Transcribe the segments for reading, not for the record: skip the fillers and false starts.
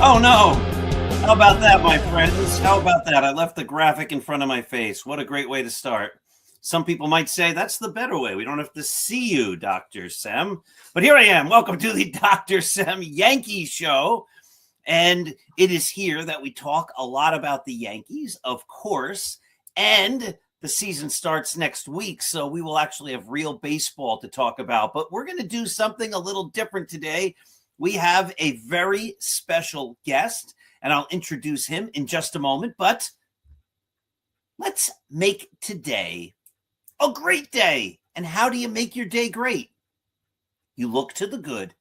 Oh no! How about that, my friends? How about that? I left the graphic in front of my face. What a great way to start. Some people might say that's the better way. We don't have to see you, Dr. Sem. But here I am. Welcome to the Dr. Sem Yankee Show. And it is here that we talk a lot about the Yankees, of course. And the season starts next week, so we will actually have real baseball to talk about. But we're going to do something a little different today. We have a very special guest, and I'll introduce him in just a moment. But let's make today a great day. And how do you make your day great? You look to the good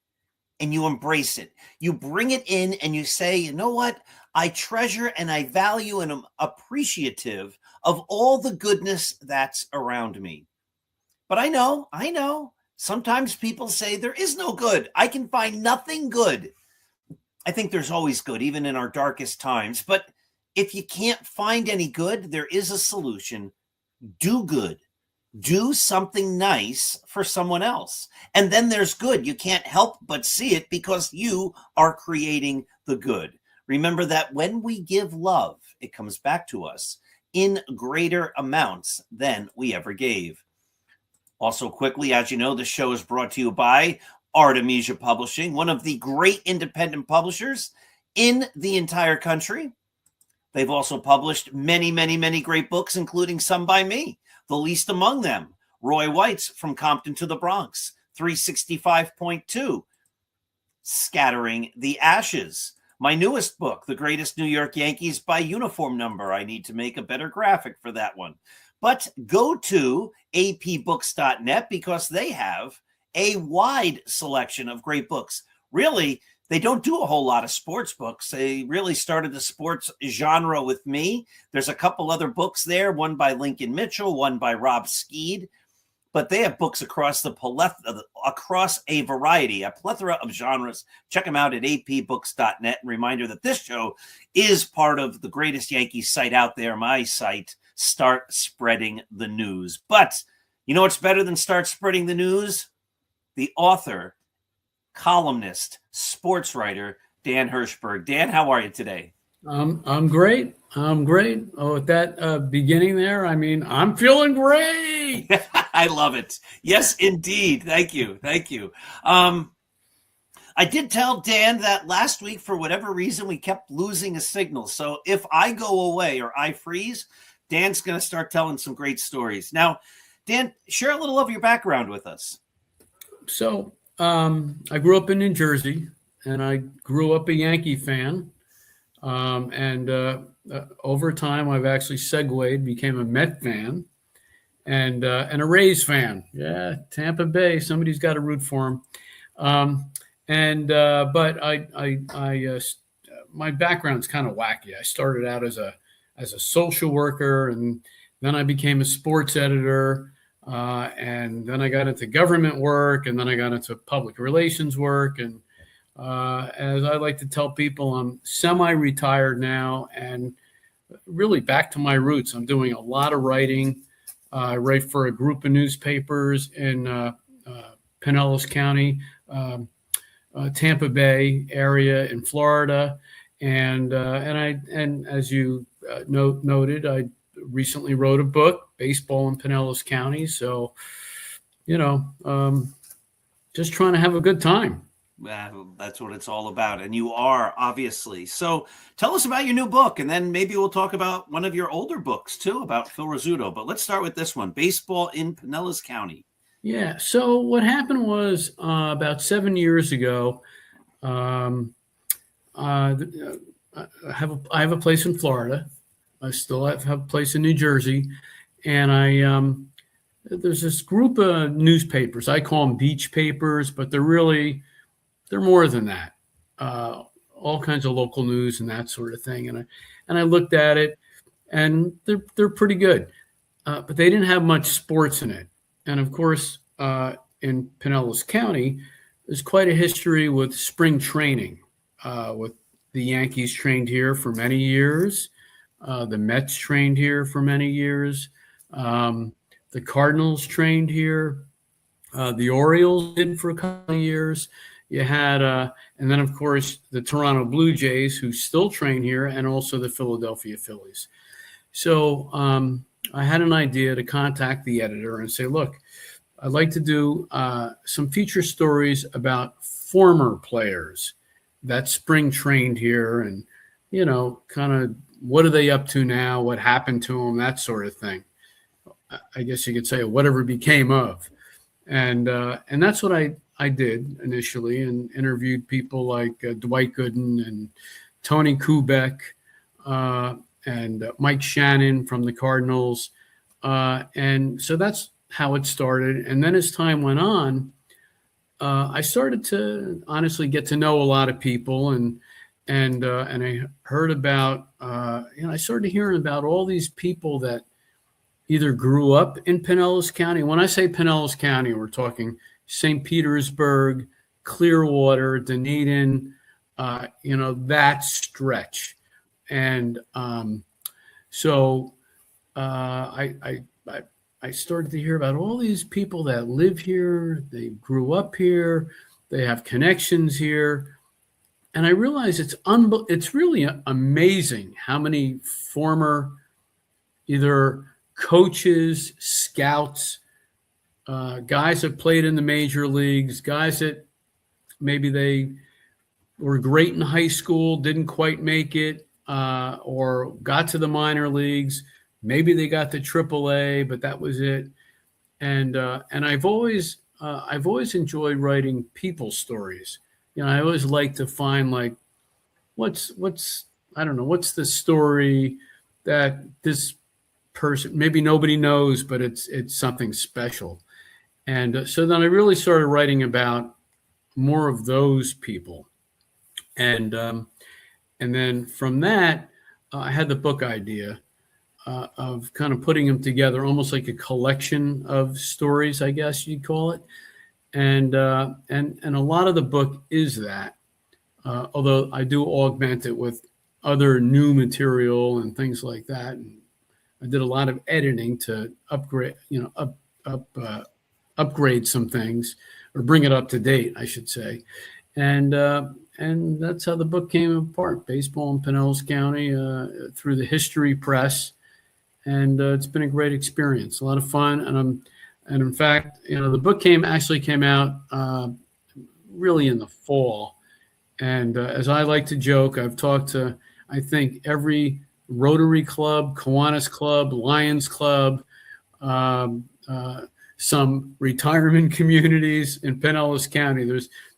and you embrace it. You bring it in and you say, you know what? I treasure and I value and am appreciative of all the goodness that's around me. But I know. Sometimes people say there is no good. I can find nothing good. I think there's always good, even in our darkest times. But if you can't find any good, there is a solution. Do good. Do something nice for someone else. And then there's good. You can't help but see it because you are creating the good. Remember that when we give love, it comes back to us in greater amounts than we ever gave. Also, quickly, as you know, the show is brought to you by Artemisia Publishing, one of the great independent publishers in the entire country. They've also published many, many, many great books, including some by me, the least among them, Roy White's From Compton to the Bronx, 365.2, Scattering the Ashes, my newest book, The Greatest New York Yankees by Uniform Number. I need to make a better graphic for that one. But go to apbooks.net because they have a wide selection of great books. Really, they don't do a whole lot of sports books. They really started the sports genre with me. There's a couple other books there, one by Lincoln Mitchell, one by Rob Skeed. But they have books across a variety, a plethora of genres. Check them out at apbooks.net. And reminder that this show is part of the greatest Yankees site out there, my site, Start Spreading the News. But you know what's better than Start Spreading the News? The author, columnist, sports writer, Dan Hirshberg. Dan, how are you today? I'm great. Oh, at that beginning there, I mean, I'm feeling great. I love it. Yes, indeed. Thank you. I did tell Dan that last week, for whatever reason, we kept losing a signal. So if I go away or I freeze, Dan's going to start telling some great stories. Now, Dan, share a little of your background with us. So I grew up in New Jersey, and I grew up a Yankee fan. Over time, I've actually segued, became a Met fan and a Rays fan. Yeah, Tampa Bay, somebody's got to root for them. But I my background's kind of wacky. I started out as a social worker, and then I became a sports editor, and then I got into government work, and then I got into public relations work. And as I like to tell people, I'm semi-retired now, and really back to my roots. I'm doing a lot of writing. I write for a group of newspapers in Pinellas County, Tampa Bay area in Florida, and as you noted, I recently wrote a book, Baseball in Pinellas County. So, just trying to have a good time. That's what it's all about. And you are, obviously. So tell us about your new book, and then maybe we'll talk about one of your older books too, about Phil Rizzuto. But let's start with this one, Baseball in Pinellas County. Yeah. So what happened was about 7 years ago, I have a place in Florida. I still have a place in New Jersey, and there's this group of newspapers. I call them beach papers, but they're more than that. All kinds of local news and that sort of thing. And I looked at it, and they're pretty good, but they didn't have much sports in it. And of course, in Pinellas County, there's quite a history with spring training. With the Yankees trained here for many years, the Mets trained here for many years, the Cardinals trained here, the Orioles did for a couple of years. You had, and then of course the Toronto Blue Jays, who still train here, and also the Philadelphia Phillies. So I had an idea to contact the editor and say, look, I'd like to do some feature stories about former players that spring trained here, and kind of what are they up to now, what happened to them, that sort of thing. I guess you could say whatever became of, and that's what I did initially, and interviewed people like Dwight Gooden and Tony Kubek and Mike Shannon from the Cardinals. And so that's how it started. And then as time went on, I started to honestly get to know a lot of people, and I heard about, I started hearing about all these people that either grew up in Pinellas County. When I say Pinellas County, we're talking St. Petersburg, Clearwater, Dunedin, that stretch. And so I started to hear about all these people that live here. They grew up here. They have connections here. And I realized it's really amazing how many former either coaches, scouts, guys that played in the major leagues, guys that maybe they were great in high school, didn't quite make it, or got to the minor leagues. Maybe they got to AAA, but that was it. And I've always enjoyed writing people stories. I always like to find like what's the story that this person, maybe nobody knows, but it's something special. And so then I really started writing about more of those people. And then from that, I had the book idea of kind of putting them together, almost like a collection of stories, I guess you'd call it. And a lot of the book is that, although I do augment it with other new material and things like that. And I did a lot of editing to upgrade, upgrade some things, or bring it up to date, I should say. And that's how the book came apart, Baseball in Pinellas County, through the History Press. And it's been a great experience, a lot of fun. And in fact, the book came out really in the fall. And as I like to joke, I've talked to, I think, every Rotary Club, Kiwanis Club, Lions Club, some retirement communities in Pinellas County.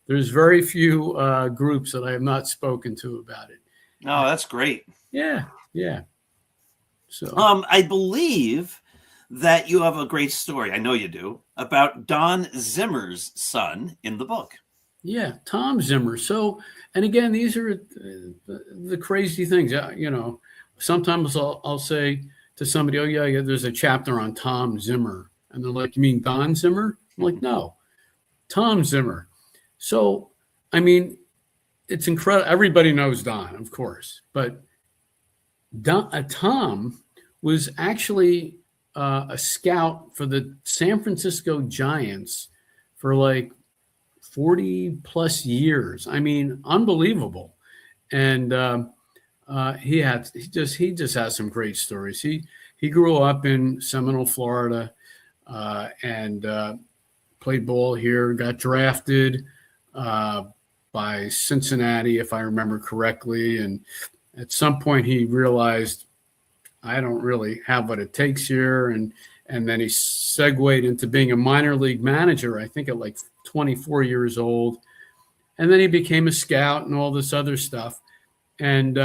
There's very few groups that I have not spoken to about it. Oh, that's great. Yeah. So I believe that you have a great story, I know you do, about Don Zimmer's son in the book. Yeah, Tom Zimmer. So, and again, these are the crazy things. Sometimes I'll say to somebody, "Oh yeah, there's a chapter on Tom Zimmer," and they're like, "You mean Don Zimmer?" I'm like, "No, Tom Zimmer." So, I mean, it's incredible. Everybody knows Don, of course, but Tom was actually a scout for the San Francisco Giants for like 40 plus years. I mean, unbelievable. And he just has some great stories. He grew up in Seminole, Florida, and played ball here. Got drafted by Cincinnati, if I remember correctly. And at some point, he realized I don't really have what it takes here, and then he segued into being a minor league manager. I think at like 24 years old, and then he became a scout and all this other stuff. And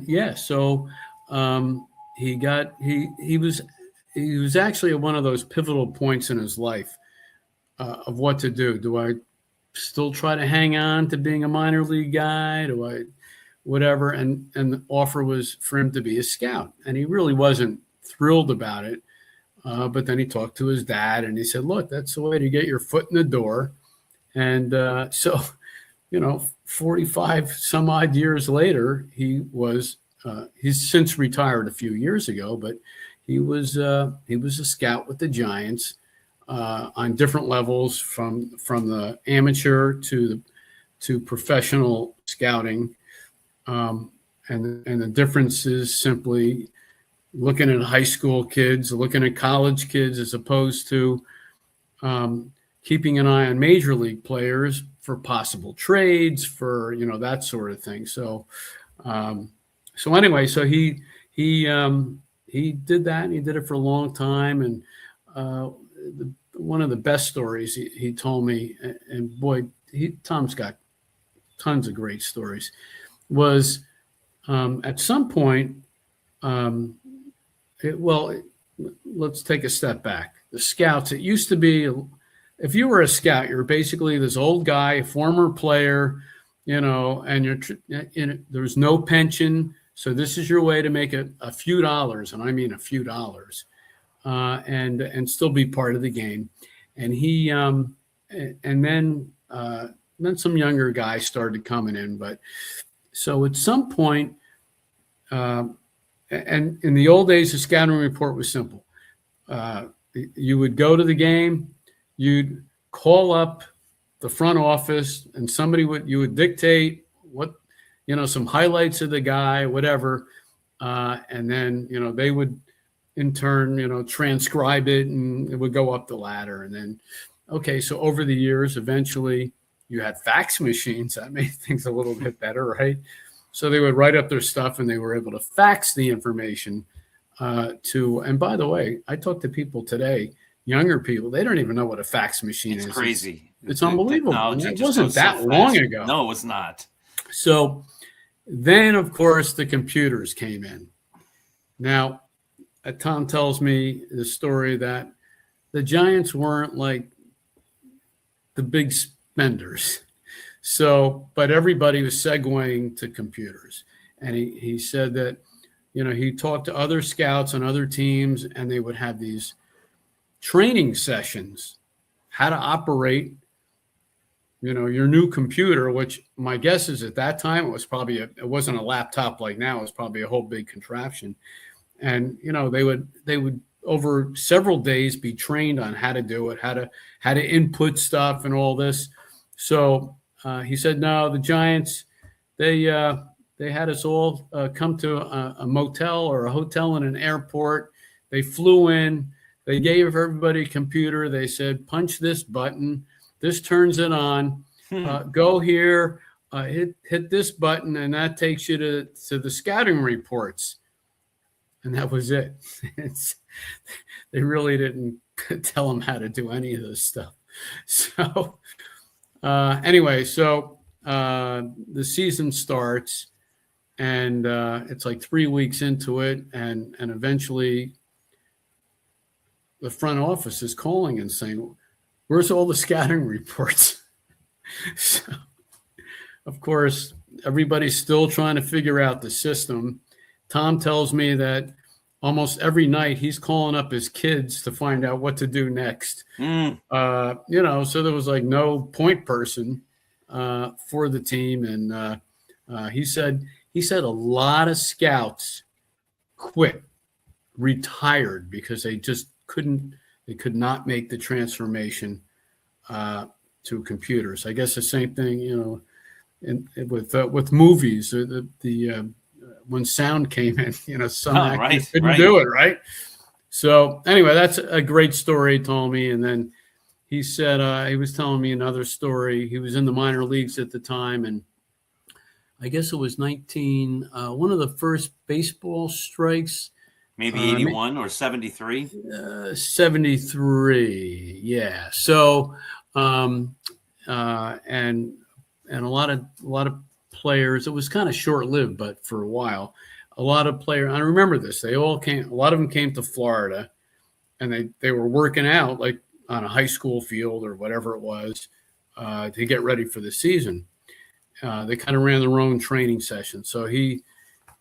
yeah, so he was actually at one of those pivotal points in his life of what to do. Do I still try to hang on to being a minor league guy? Do I whatever? And the offer was for him to be a scout, and he really wasn't thrilled about it. But then he talked to his dad, and he said, "Look, that's the way to get your foot in the door." And so, 45 some odd years later, he's since retired a few years ago, but he was a scout with the Giants on different levels, from the amateur to professional scouting. And the difference is simply looking at high school kids, looking at college kids, as opposed to keeping an eye on major league players for possible trades, for that sort of thing. So anyway, so he did that, and he did it for a long time. And one of the best stories he told me, and boy, Tom's got tons of great stories, was at some point. Let's take a step back. The scouts, it used to be, if you were a scout, you're basically this old guy, a former player, and there's no pension. So this is your way to make a few dollars, and I mean a few dollars, and still be part of the game. And then some younger guys started coming in. But so at some point, and in the old days, the scouting report was simple. You would go to the game, you'd call up the front office, and you would dictate some highlights of the guy, whatever, and then they would in turn transcribe it, and it would go up the ladder. And then so over the years, eventually you had fax machines that made things a little bit better, right? So they would write up their stuff, and they were able to fax the information and by the way, I talk to people today, younger people, they don't even know what a fax machine is. It's crazy. It's unbelievable. It wasn't that long ago. No, it was not. So then, of course, the computers came in. Now, Tom tells me the story that the Giants weren't like the big spenders. So, but everybody was segueing to computers. And he said that, he talked to other scouts on other teams, and they would have these training sessions, how to operate, your new computer, which my guess is at that time, it wasn't a laptop like now. It was probably a whole big contraption. And, they would over several days be trained on how to do it, how to input stuff and all this. So, he said, no, the Giants, they had us all come to a motel or a hotel in an airport. They flew in. They gave everybody a computer. They said, punch this button. This turns it on. Go here. Hit this button, and that takes you to the scouting reports. And that was it. They really didn't tell them how to do any of this stuff. So anyway, the season starts, and it's like 3 weeks into it, and eventually the front office is calling and saying, "Where's all the scouting reports?" So, of course, everybody's still trying to figure out the system. Tom tells me that almost every night he's calling up his kids to find out what to do next. So there was like no point person for the team. And he said a lot of scouts quit, retired, because they just could not make the transformation to computers. I guess the same thing, with movies, when sound came in, some actors couldn't do it, right? So anyway, that's a great story he told me. And then he said he was telling me another story. He was in the minor leagues at the time, and I guess it was one of the first baseball strikes. Maybe 81 or 73? 73, yeah. So, and a lot of players. It was kind of short-lived, but for a while, a lot of players. I remember this. A lot of them came to Florida, and they were working out like on a high school field or whatever it was to get ready for the season. They kind of ran their own training session. So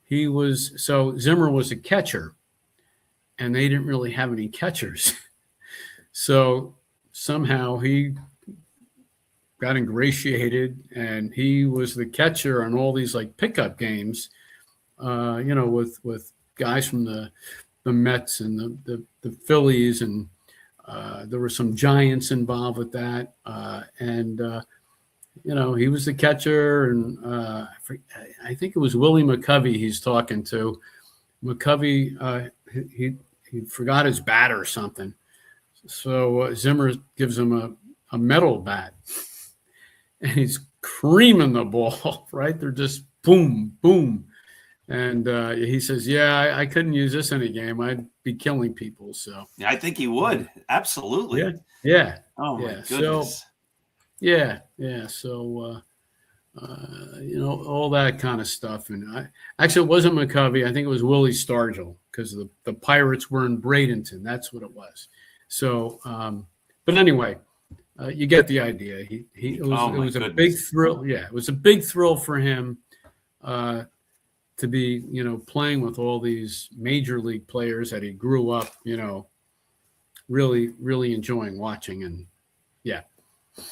Zimmer was a catcher, and they didn't really have any catchers. So somehow he got ingratiated, and he was the catcher on all these like pickup games, with guys from the Mets and the Phillies, and there were some Giants involved with that. He was the catcher, and I think it was Willie McCovey he's talking to. McCovey, he forgot his bat or something. So Zimmer gives him a metal bat. And he's creaming the ball, right? They're just boom, boom. And he says, yeah, I couldn't use this in a game. I'd be killing people. So yeah, I think he would. Absolutely. Yeah. Oh, my goodness. So, yeah. So, all that kind of stuff. And actually, it wasn't McCovey. I think it was Willie Stargell, because the Pirates were in Bradenton. That's what it was. So, but anyway, you get the idea. It was a big thrill. Yeah, it was a big thrill for him to be, playing with all these major league players that he grew up, really, really enjoying watching. And yeah,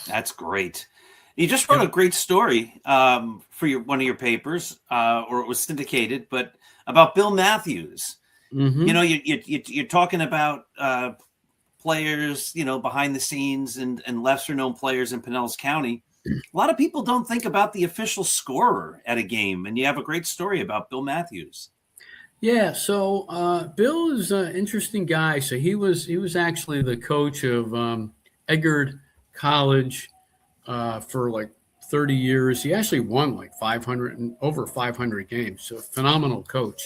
that's great. You just wrote a great story for one of your papers, or it was syndicated, but about Bill Matthews. Mm-hmm. You're talking about players, behind the scenes and lesser known players in Pinellas County. A lot of people don't think about the official scorer at a game, and you have a great story about Bill Matthews. Yeah, so Bill is an interesting guy. So he was actually the coach of Eggard College for like 30 years. He actually won like 500 games. So phenomenal coach.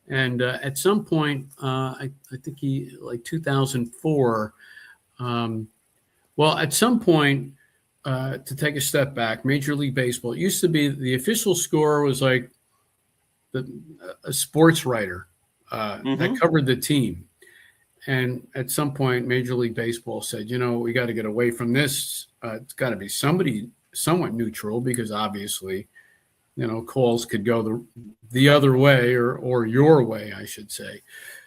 And at some point, I think he, like 2004, at some point, to take a step back, Major League Baseball, it used to be the official scorer was like a sports writer that covered the team. And at some point, Major League Baseball said, we got to get away from this. It's got to be somebody somewhat neutral, because obviously, calls could go the other way or your way, I should say.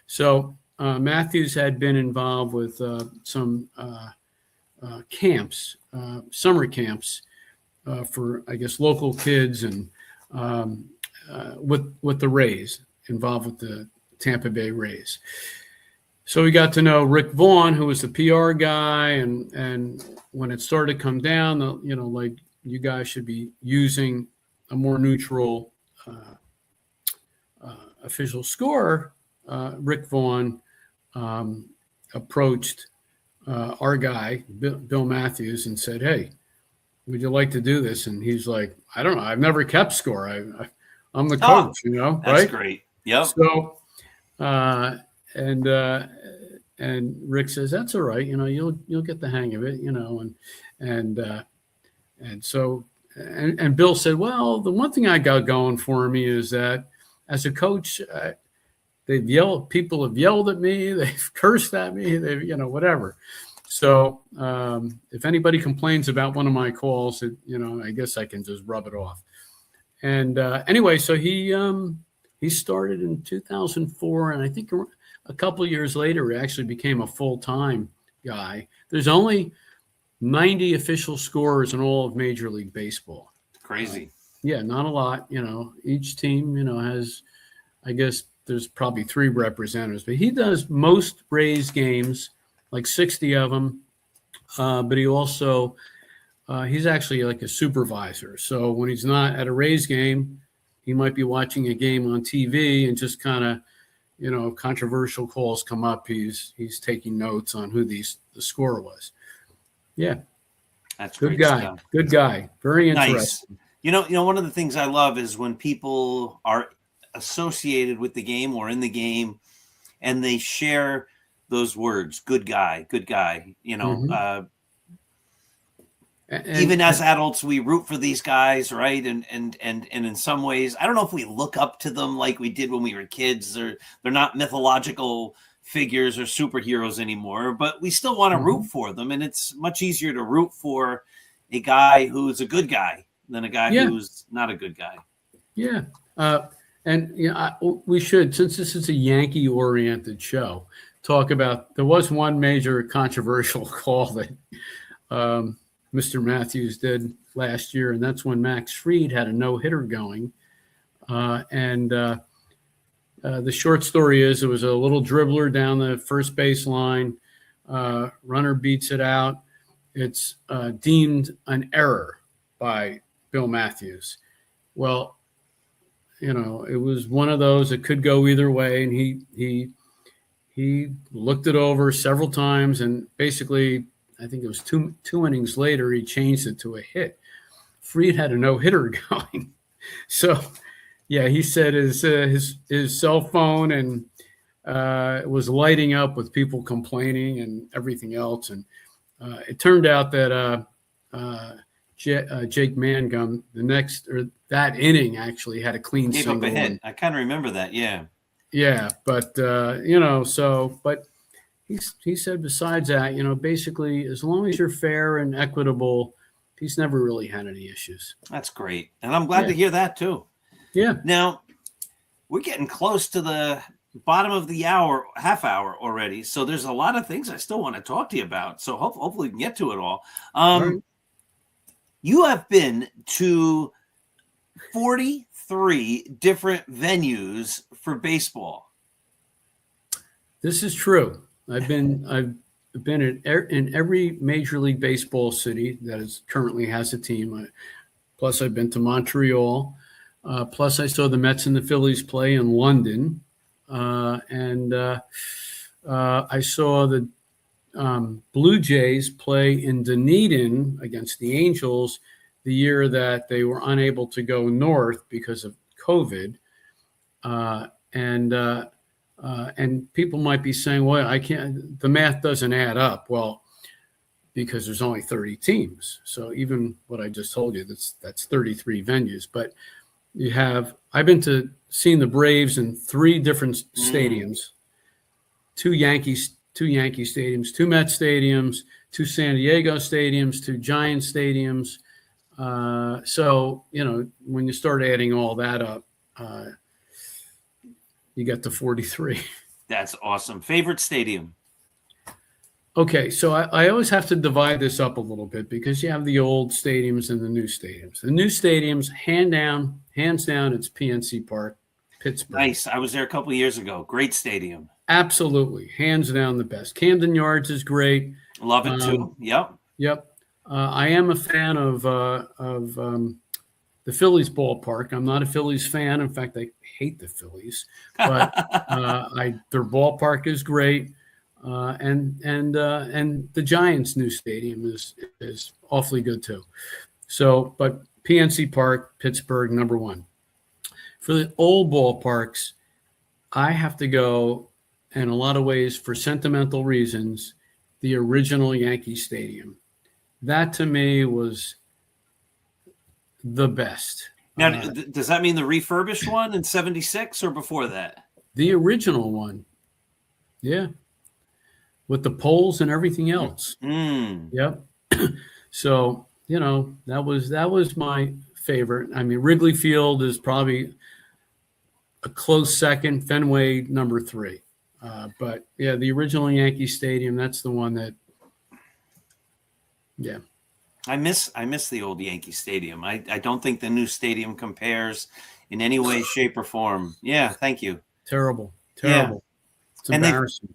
So Matthews had been involved with some camps, summer camps for, I guess, local kids, and with the Rays, involved with the Tampa Bay Rays. So we got to know Rick Vaughn, who was the PR guy, and when it started to come down, like, you guys should be using a more neutral official scorer, Rick Vaughn approached our guy, Bill Matthews, and said, hey, would you like to do this? And he's like, I don't know. I've never kept score. I'm the coach, That's right? great. Yep. So, and Rick says, that's all right. You'll get the hang of it, and so Bill said, well, the one thing I got going for me is that as a coach, people have yelled at me, they've cursed at me, they've, whatever. So if anybody complains about one of my calls, I guess I can just rub it off. And anyway, so he started in 2004, and I think a couple of years later, he actually became a full-time guy. There's only 90 official scorers in all of Major League Baseball. Crazy. Yeah, not a lot. Each team, has, I guess there's probably 3 representatives, but he does most Rays games, like 60 of them. But he also, he's actually like a supervisor. So when he's not at a Rays game, he might be watching a game on TV and just kind of, controversial calls come up. He's taking notes on who the scorer was. Yeah. That's good great guy. stuff. Good guy. Very interesting. Nice. One of the things I love is when people are associated with the game or in the game and they share those words, good guy, Mm-hmm. Even as adults, we root for these guys, right? And in some ways, I don't know if we look up to them like we did when we were kids. They're not mythological figures or superheroes anymore, but we still want to root for them. And it's much easier to root for a guy who's a good guy than a guy who's not a good guy. Yeah. We should, since this is a Yankee-oriented show, talk about, there was one major controversial call that Mr. Matthews did last year, and that's when Max Fried had a no-hitter going. The short story is, it was a little dribbler down the first base line. Runner beats it out. It's deemed an error by Bill Matthews. Well, it was one of those that could go either way, and he looked it over several times, and basically, I think it was two innings later, he changed it to a hit. Fried had a no-hitter going. So, yeah, he said his cell phone and it was lighting up with people complaining and everything else. And it turned out that Jake Mangum, that inning actually had a clean Gave single. Up a hit. I kind of remember that. Yeah. Yeah, but but he said besides that, basically as long as you're fair and equitable, he's never really had any issues. That's great, and I'm glad to hear that too. Yeah. Now we're getting close to the bottom of the half hour already, so there's a lot of things I still want to talk to you about. So hopefully we can get to it all. Right. You have been to 43 different venues for baseball. This is true. I've been in every Major League Baseball city that currently has a team. Plus, I've been to Montreal. Plus, I saw the Mets and the Phillies play in London, and I saw the Blue Jays play in Dunedin against the Angels the year that they were unable to go north because of COVID. And people might be saying, well, the math doesn't add up. Well, because there's only 30 teams. So even what I just told you, that's 33 venues. But I've been to seeing the Braves in 3 different stadiums, 2 Yankee stadiums, 2 Mets stadiums, 2 San Diego stadiums, 2 Giants stadiums. So, when you start adding all that up, you got to 43. That's awesome. Favorite stadium? Okay, so I always have to divide this up a little bit because you have the old stadiums and the new stadiums. The new stadiums, hands down, it's PNC Park, Pittsburgh. Nice. I was there a couple of years ago. Great stadium. Absolutely, hands down the best. Camden Yards is great. Love it too. Yep. I am a fan of the Phillies ballpark. I'm not a Phillies fan. In fact, I hate the Phillies, but their ballpark is great. And the Giants' new stadium is awfully good too. So, but PNC Park, Pittsburgh, number 1. For the old ballparks, I have to go, in a lot of ways, for sentimental reasons, the original Yankee Stadium. That to me was the best. Now, does that mean the refurbished one in 76 or before that? The original one. Yeah. with the poles and everything else. Mm. Yep. So, that was my favorite. I mean, Wrigley Field is probably a close second, Fenway number 3. But yeah, the original Yankee Stadium, that's the one that, yeah. I miss the old Yankee Stadium. I don't think the new stadium compares in any way, shape, or form. Yeah, thank you. Terrible. Yeah. It's And embarrassing.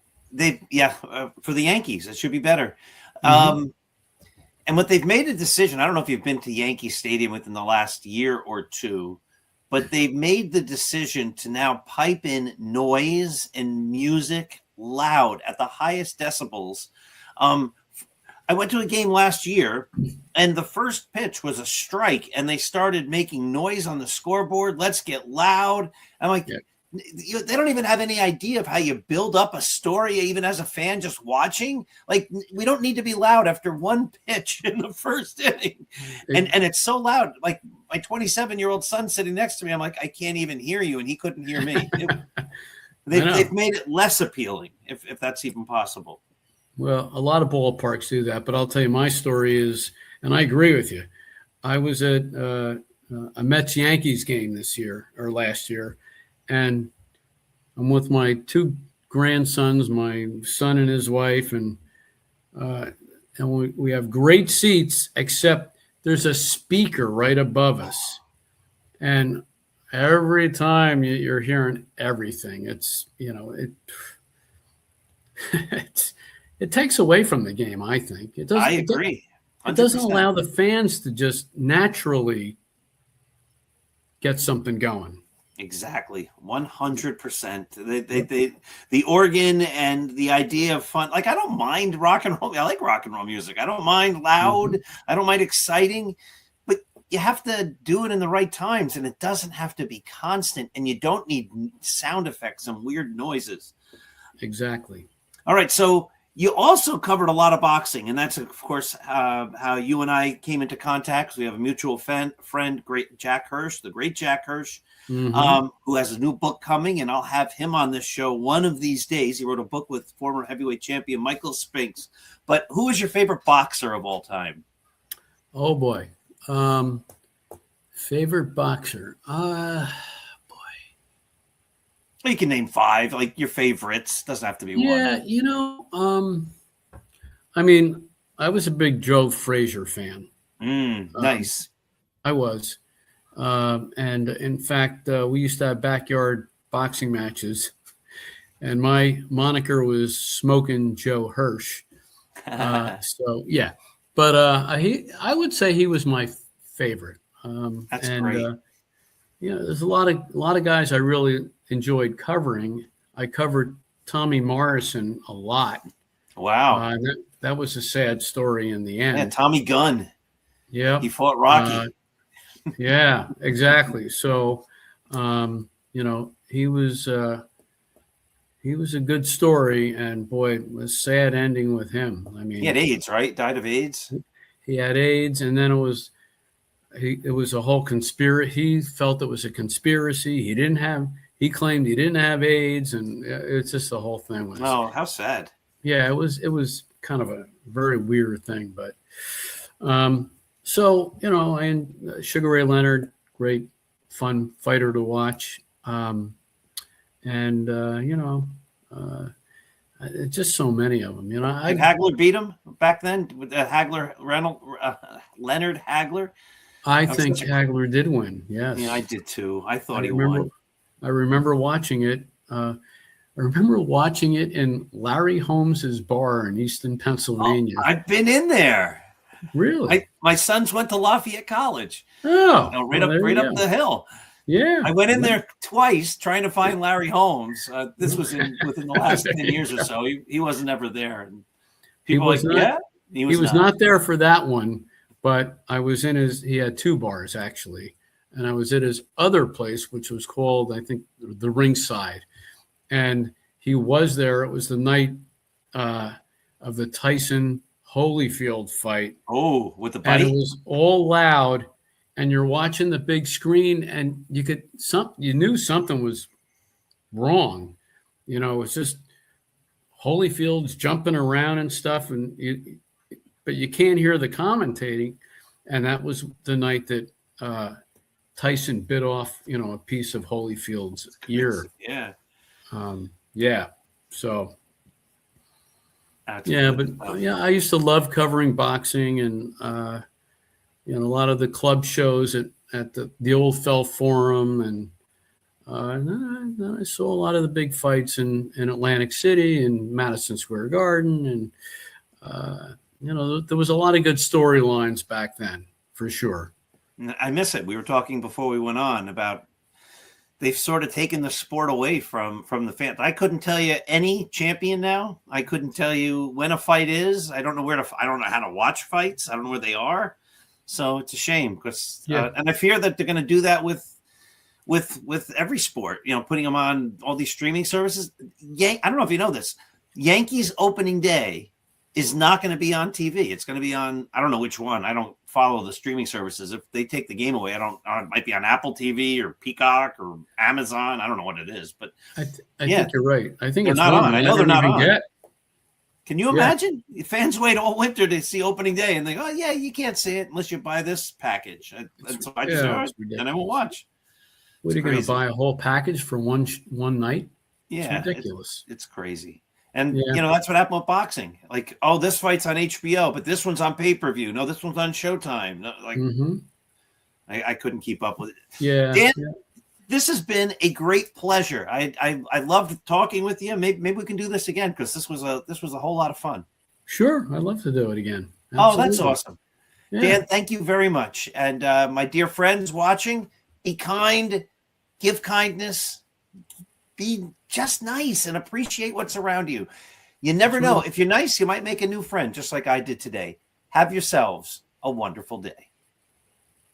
for the Yankees, it should be better. Mhm. And what they've made a decision, I don't know if you've been to Yankee Stadium within the last year or two, but they've made the decision to now pipe in noise and music loud at the highest decibels. I went to a game last year, and the first pitch was a strike, and they started making noise on the scoreboard. Let's get loud. I'm like, Yeah. They don't even have any idea of how you build up a story, even as a fan just watching. Like, we don't need to be loud after one pitch in the first inning. And it's so loud. Like, my 27-year-old son sitting next to me, I'm like, I can't even hear you, and he couldn't hear me. They've made it less appealing, if that's even possible. Well, a lot of ballparks do that, but I'll tell you my story is, and I agree with you. I was at a Mets-Yankees game last year, and I'm with my 2 grandsons, my son and his wife, and we have great seats, except there's a speaker right above us, and every time you're hearing everything, it's it takes away from the game. I think it doesn't. I agree. 100%. It doesn't allow the fans to just naturally get something going. Exactly. 100%. The organ and the idea of fun. Like, I don't mind rock and roll. I like rock and roll music. I don't mind loud. Mm-hmm. I don't mind exciting, but you have to do it in the right times, and it doesn't have to be constant, and you don't need sound effects and weird noises. Exactly. All right. So you also covered a lot of boxing, and that's, of course, how you and I came into contact. We have a mutual friend, the great Jack Hirsch, Mm-hmm. who has a new book coming, and I'll have him on this show one of these days. He wrote a book with former heavyweight champion Michael Spinks. But who is your favorite boxer of all time? Oh, boy. Favorite boxer? You can name 5, like your favorites. Doesn't have to be one. Yeah, I mean, I was a big Joe Frazier fan. Nice. I was. And in fact, we used to have backyard boxing matches, and my moniker was Smoking Joe Hirsch. So yeah, but I would say he was my favorite. That's great. There's a lot of guys I really enjoyed covering. I covered Tommy Morrison a lot. Wow. That was a sad story in the end. Yeah, Tommy Gunn. Yeah. He fought Rocky. Yeah, exactly. So, he was a good story, and boy, it was a sad ending with him. I mean, he had AIDS, right? Died of AIDS. He had AIDS, and then it was a whole conspiracy. He felt it was a conspiracy. He claimed he didn't have AIDS, and it's just the whole thing was. Oh, how sad. Yeah, it was kind of a very weird thing, but so, and Sugar Ray Leonard, great, fun fighter to watch. Just so many of them. Did Hagler beat him back then? With Leonard Hagler? I think Hagler did win, yes. Yeah, I did too. I thought he won. I remember watching it. I remember watching it in Larry Holmes's bar in Easton, Pennsylvania. Oh, I've been in there. Really? My sons went to Lafayette College. Oh, right up the hill. Yeah. I went in there twice trying to find Larry Holmes. This was within the last 10 years or so. He wasn't ever there. And people he was not there for that one, but I was in he had 2 bars actually. And I was at his other place, which was called, I think, the Ringside. And he was there. It was the night of the Tyson Holyfield fight. Oh, with the bite? And it was all loud, and you're watching the big screen, and you knew something was wrong. It was just Holyfield's jumping around and stuff, but you can't hear the commentating. And that was the night that Tyson bit off, a piece of Holyfield's ear. Yeah. Yeah. So. Absolutely. But I used to love covering boxing, and a lot of the club shows at the Old Fell Forum, and I saw a lot of the big fights in Atlantic City and Madison Square Garden, and there was a lot of good storylines back then, for sure. I miss it. We were talking before we went on about they've sort of taken the sport away from the fans. I couldn't tell you any champion now. I couldn't tell you when a fight is. I don't know I don't know how to watch fights. I don't know where they are. So it's a shame because, and I fear that they're going to do that with every sport, putting them on all these streaming services. I don't know if you know this. Yankees opening day is not going to be on TV. It's going to be on, I don't know which one. I don't follow the streaming services. If they take the game away, it might be on Apple TV or Peacock or Amazon. I don't know what it is, but I think you're right. I think it's not on. I know they're not on. Can you imagine? Fans wait all winter to see opening day and they go, oh, yeah, you can't see it unless you buy this package. And so I just and I won't watch. What, are you going to buy a whole package for one night? Yeah. It's ridiculous. It's crazy. And, that's what happened with boxing. Like, oh, this fight's on HBO, but this one's on pay-per-view. No, this one's on Showtime. No, I couldn't keep up with it. Yeah. Dan, this has been a great pleasure. I loved talking with you. Maybe we can do this again because this was a whole lot of fun. Sure. I'd love to do it again. Absolutely. Oh, that's awesome. Yeah. Dan, thank you very much. And my dear friends watching, be kind, give kindness, be just nice and appreciate what's around you. You never know. If you're nice, you might make a new friend, just like I did today. Have yourselves a wonderful day.